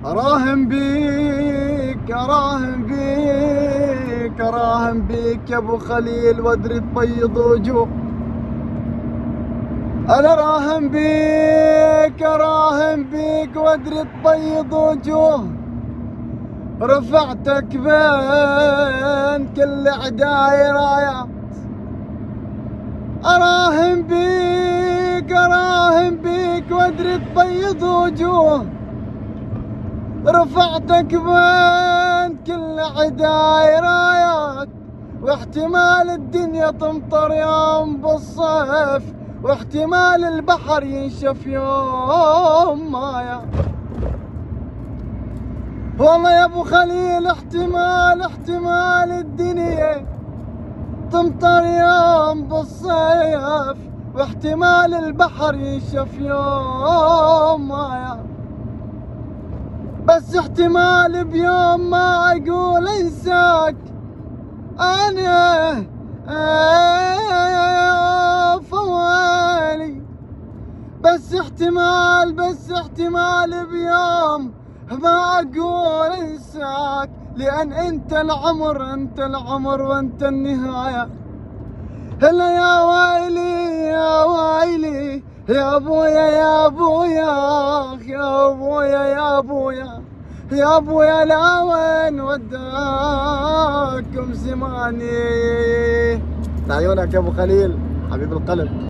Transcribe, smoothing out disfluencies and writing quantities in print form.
أراهن بيك أراهن بيك أراهن بيك يا أبو خليل وأدري تبيض وجوه. أنا أراهن بيك أراهن بيك وأدري تبيض وجوه. رفعتك بين كل عداي رايات. أراهن بيك وأدري تبيض وجوه. رفعتك بين كل عداي رايات. واحتمال الدنيا تمطر يوم بالصيف، واحتمال البحر ينشف يوم مايا. والله يا ابو خليل احتمال الدنيا تمطر يوم بالصيف، واحتمال البحر ينشف يوم مايا. بس احتمال بيوم ما اقول انساك انا فوالي. بس احتمال بيوم ما اقول انساك، لان انت العمر وانت النهاية. هلا يا ويلي يا ويلي يا ابويا يا ابويا يا ابويا يا ابويا يا ابويا، لا وين وداكم زماني. عيونك يا ابو خليل حبيب القلب.